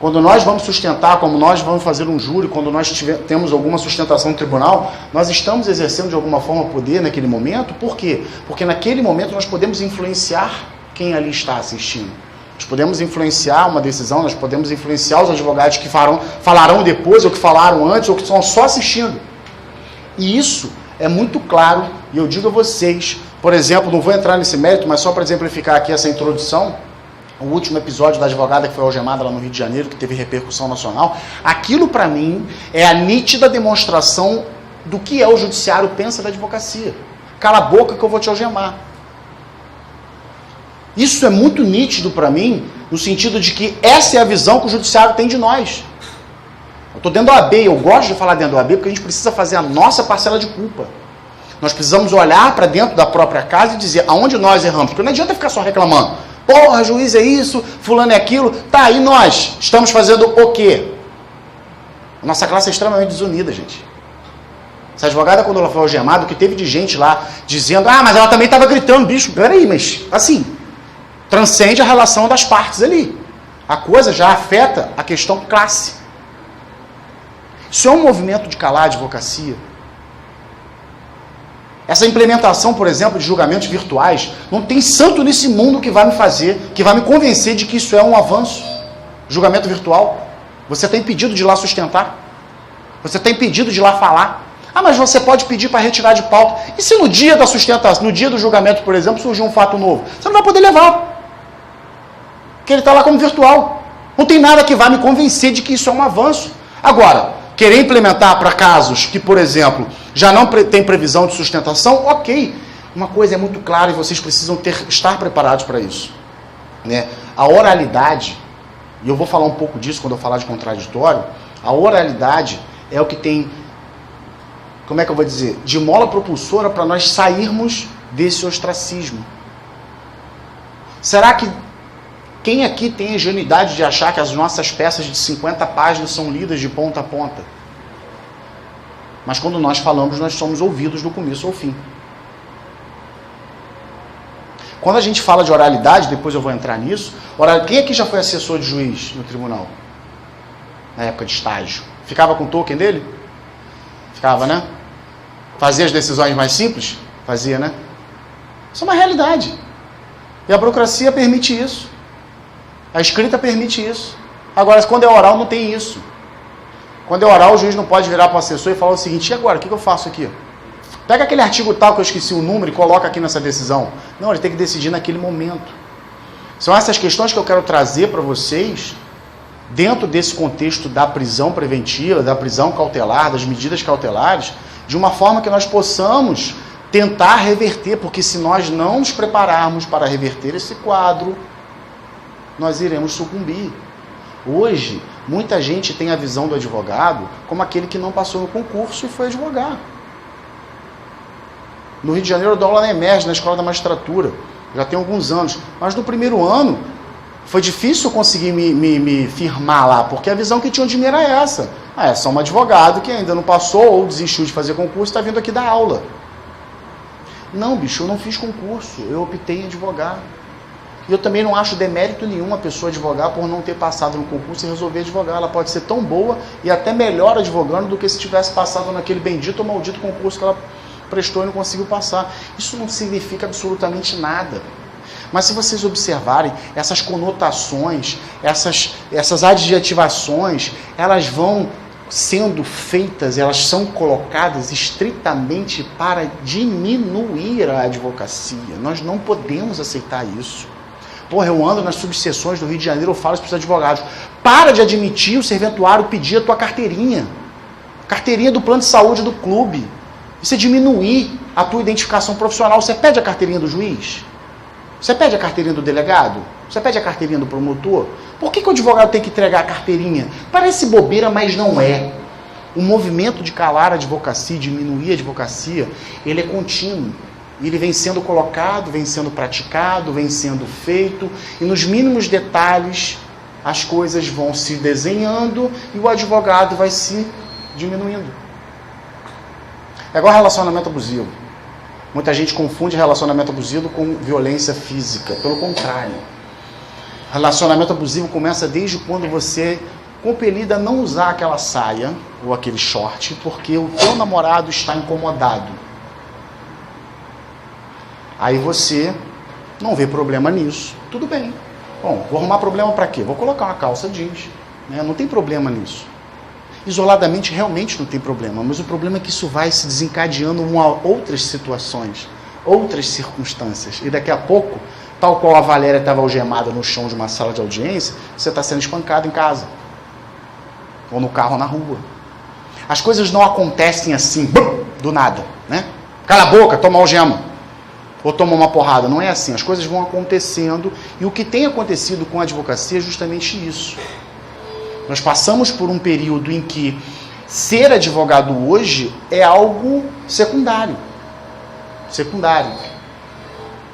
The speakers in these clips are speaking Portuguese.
Quando nós vamos sustentar, como nós vamos fazer um júri, quando nós temos alguma sustentação no tribunal, nós estamos exercendo de alguma forma poder naquele momento. Por quê? Porque naquele momento nós podemos influenciar quem ali está assistindo. Nós podemos influenciar uma decisão, nós podemos influenciar os advogados que falarão depois, ou que falaram antes, ou que estão só assistindo. E isso é muito claro, e eu digo a vocês, por exemplo, não vou entrar nesse mérito, mas só para exemplificar aqui essa introdução, o último episódio da advogada que foi algemada lá no Rio de Janeiro, que teve repercussão nacional, aquilo para mim é a nítida demonstração do que é o judiciário pensa da advocacia. Cala a boca que eu vou te algemar. Isso é muito nítido para mim, no sentido de que essa é a visão que o judiciário tem de nós. Eu estou dentro da OAB, eu gosto de falar dentro da OAB porque a gente precisa fazer a nossa parcela de culpa. Nós precisamos olhar para dentro da própria casa e dizer aonde nós erramos, porque não adianta ficar só reclamando. Porra, juiz é isso, fulano é aquilo. Tá, e nós estamos fazendo o quê? A nossa classe é extremamente desunida, gente. Essa advogada, quando ela foi algemada, o que teve de gente lá dizendo, mas ela também estava gritando, bicho, peraí, mas assim, transcende a relação das partes ali. A coisa já afeta a questão classe. Isso é um movimento de calar a advocacia. Essa implementação, por exemplo, de julgamentos virtuais, não tem santo nesse mundo que vai me convencer de que isso é um avanço. Julgamento virtual. Você tem pedido de ir lá sustentar. Você tem pedido de ir lá falar. Mas você pode pedir para retirar de pauta. E se no dia da sustentação, no dia do julgamento, por exemplo, surgir um fato novo? Você não vai poder levar. Porque ele está lá como virtual. Não tem nada que vá me convencer de que isso é um avanço. Agora, querer implementar para casos que, por exemplo, já não tem previsão de sustentação, ok. Uma coisa é muito clara e vocês precisam estar preparados para isso. Né? A oralidade, e eu vou falar um pouco disso quando eu falar de contraditório, a oralidade é o que tem, como é que eu vou dizer, de mola propulsora para nós sairmos desse ostracismo. Será que quem aqui tem a ingenuidade de achar que as nossas peças de 50 páginas são lidas de ponta a ponta? Mas quando nós falamos, nós somos ouvidos do começo ao fim. Quando a gente fala de oralidade, depois eu vou entrar nisso, quem aqui já foi assessor de juiz no tribunal? Na época de estágio. Ficava com o token dele? Ficava, né? Fazia as decisões mais simples? Fazia, né? Isso é uma realidade. E a burocracia permite isso. A escrita permite isso. Agora, quando é oral, não tem isso. Quando é oral, o juiz não pode virar para o assessor e falar o seguinte, e agora, o que eu faço aqui? Pega aquele artigo tal que eu esqueci o número e coloca aqui nessa decisão. Não, ele tem que decidir naquele momento. São essas questões que eu quero trazer para vocês, dentro desse contexto da prisão preventiva, da prisão cautelar, das medidas cautelares, de uma forma que nós possamos tentar reverter, porque se nós não nos prepararmos para reverter esse quadro, nós iremos sucumbir. Hoje, muita gente tem a visão do advogado como aquele que não passou no concurso e foi advogar. No Rio de Janeiro eu dou aula na EMERGE, na Escola da Magistratura, já tem alguns anos, mas no primeiro ano foi difícil conseguir me firmar lá, porque a visão que tinham de mim era essa. É só um advogado que ainda não passou ou desistiu de fazer concurso e está vindo aqui dar aula. Não, bicho, eu não fiz concurso, eu optei em advogar. E eu também não acho demérito nenhum a pessoa advogar por não ter passado no concurso e resolver advogar. Ela pode ser tão boa e até melhor advogando do que se tivesse passado naquele bendito ou maldito concurso que ela prestou e não conseguiu passar. Isso não significa absolutamente nada. Mas se vocês observarem, essas conotações, essas adjetivações, elas vão sendo feitas, elas são colocadas estritamente para diminuir a advocacia. Nós não podemos aceitar isso. Porra, eu ando nas subseções do Rio de Janeiro, eu falo isso para os advogados. Para de admitir o serventuário pedir a tua carteirinha. Carteirinha do plano de saúde do clube. Isso é diminuir a tua identificação profissional. Você pede a carteirinha do juiz? Você pede a carteirinha do delegado? Você pede a carteirinha do promotor? Por que o advogado tem que entregar a carteirinha? Parece bobeira, mas não é. O movimento de calar a advocacia, diminuir a advocacia, ele é contínuo. Ele vem sendo colocado, vem sendo praticado, vem sendo feito, e nos mínimos detalhes as coisas vão se desenhando e o advogado vai se diminuindo. É igual relacionamento abusivo. Muita gente confunde relacionamento abusivo com violência física. Pelo contrário. Relacionamento abusivo começa desde quando você é compelido a não usar aquela saia ou aquele short porque o teu namorado está incomodado. Aí você não vê problema nisso. Tudo bem. Bom, vou arrumar problema para quê? Vou colocar uma calça jeans. Né? Não tem problema nisso. Isoladamente, realmente não tem problema. Mas o problema é que isso vai se desencadeando em outras situações, outras circunstâncias. E daqui a pouco, tal qual a Valéria estava algemada no chão de uma sala de audiência, você está sendo espancado em casa. Ou no carro ou na rua. As coisas não acontecem assim, do nada. Né? Cala a boca, toma algema. Ou toma uma porrada. Não é assim. As coisas vão acontecendo. E o que tem acontecido com a advocacia é justamente isso. Nós passamos por um período em que ser advogado hoje é algo secundário. Secundário.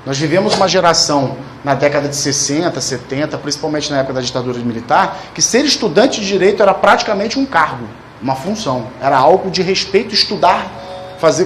Nós vivemos uma geração na década de 60, 70, principalmente na época da ditadura militar, que ser estudante de direito era praticamente um cargo, uma função. Era algo de respeito estudar,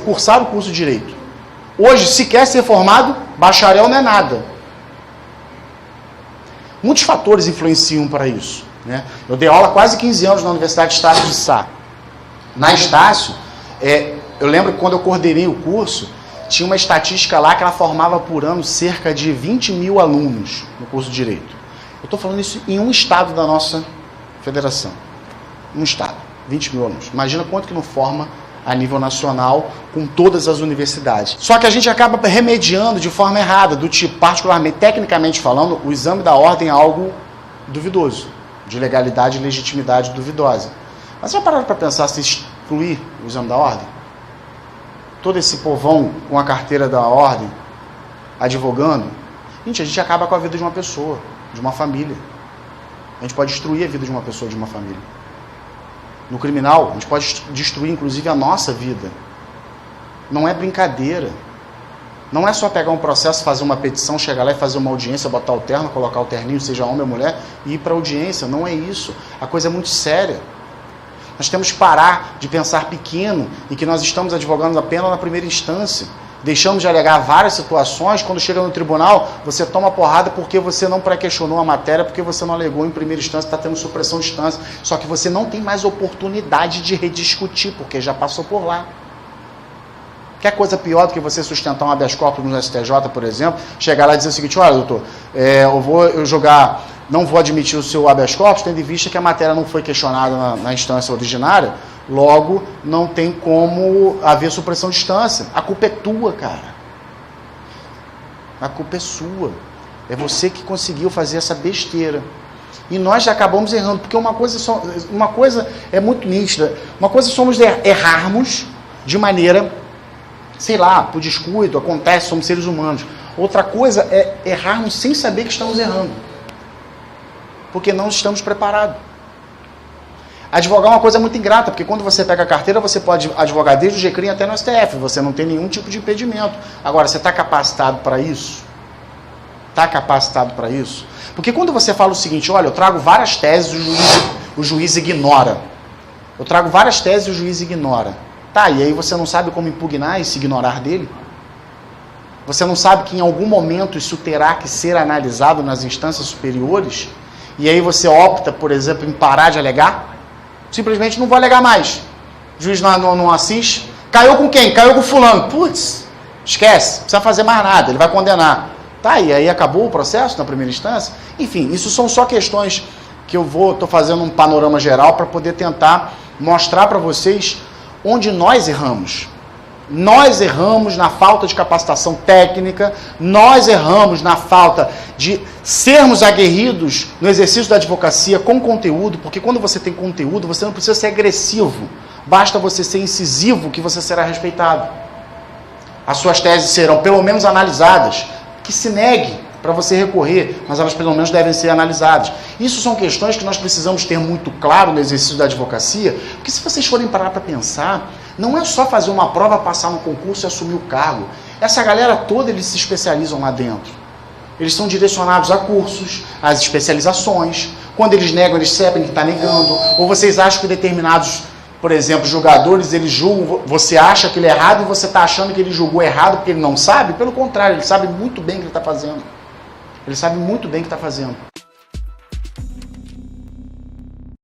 cursar o curso de direito. Hoje, se quer ser formado, bacharel não é nada. Muitos fatores influenciam para isso. Né? Eu dei aula há quase 15 anos na Universidade Estácio de Sá. Na Estácio, eu lembro que quando eu coordenei o curso, tinha uma estatística lá que ela formava por ano cerca de 20 mil alunos no curso de Direito. Eu estou falando isso em um estado da nossa federação. Um estado, 20 mil alunos. Imagina quanto que não forma a nível nacional com todas as universidades. Só que a gente acaba remediando de forma errada, do tipo, particularmente, tecnicamente falando, o exame da ordem é algo duvidoso, de legalidade e legitimidade duvidosa. Mas já pararam para pensar se excluir o exame da ordem? Todo esse povão com a carteira da ordem, advogando, a gente acaba com a vida de uma pessoa, de uma família. A gente pode destruir a vida de uma pessoa, de uma família. No criminal, a gente pode destruir, inclusive, a nossa vida. Não é brincadeira. Não é só pegar um processo, fazer uma petição, chegar lá e fazer uma audiência, botar o terno, colocar o terninho, seja homem ou mulher, e ir para a audiência. Não é isso. A coisa é muito séria. Nós temos que parar de pensar pequeno e que nós estamos advogando apenas na primeira instância. Deixamos de alegar várias situações, quando chega no tribunal, você toma porrada porque você não pré-questionou a matéria, porque você não alegou em primeira instância, está tendo supressão de instância. Só que você não tem mais oportunidade de rediscutir, porque já passou por lá. Quer coisa pior do que você sustentar um habeas corpus no STJ, por exemplo, chegar lá e dizer o seguinte: olha, doutor, não vou admitir o seu habeas corpus, tendo em vista que a matéria não foi questionada na instância originária, logo não tem como haver supressão de instância. A culpa é tua, cara. A culpa é sua. É você que conseguiu fazer essa besteira. E nós já acabamos errando, porque uma coisa é muito nítida. Uma coisa somos errarmos de maneira, sei lá, por descuido, acontece, somos seres humanos. Outra coisa é errarmos sem saber que estamos errando. Porque não estamos preparados. Advogar é uma coisa muito ingrata, porque quando você pega a carteira, você pode advogar desde o GCRIM até no STF, você não tem nenhum tipo de impedimento. Agora, você está capacitado para isso? Está capacitado para isso? Porque quando você fala o seguinte: olha, eu trago várias teses, o juiz ignora. Eu trago várias teses e o juiz ignora. Tá, e aí você não sabe como impugnar esse ignorar dele? Você não sabe que em algum momento isso terá que ser analisado nas instâncias superiores? E aí você opta, por exemplo, em parar de alegar? Simplesmente não vou alegar mais. O juiz não assiste. Caiu com quem? Caiu com fulano. Putz, esquece, não precisa fazer mais nada, ele vai condenar. Tá, e aí acabou o processo na primeira instância? Enfim, isso são só questões que estou fazendo um panorama geral para poder tentar mostrar para vocês onde nós erramos. Nós erramos na falta de capacitação técnica, nós erramos na falta de sermos aguerridos no exercício da advocacia com conteúdo, porque quando você tem conteúdo, você não precisa ser agressivo, basta você ser incisivo que você será respeitado. As suas teses serão pelo menos analisadas, que se negue para você recorrer, mas elas pelo menos devem ser analisadas. Isso são questões que nós precisamos ter muito claro no exercício da advocacia, porque se vocês forem parar para pensar, não é só fazer uma prova, passar no concurso e assumir o cargo. Essa galera toda, eles se especializam lá dentro. Eles são direcionados a cursos, às especializações. Quando eles negam, eles sabem que está negando. Ou vocês acham que determinados, por exemplo, julgadores, eles julgam, você acha que ele é errado e você está achando que ele julgou errado porque ele não sabe? Pelo contrário, ele sabe muito bem o que ele está fazendo. Ele sabe muito bem o que está fazendo.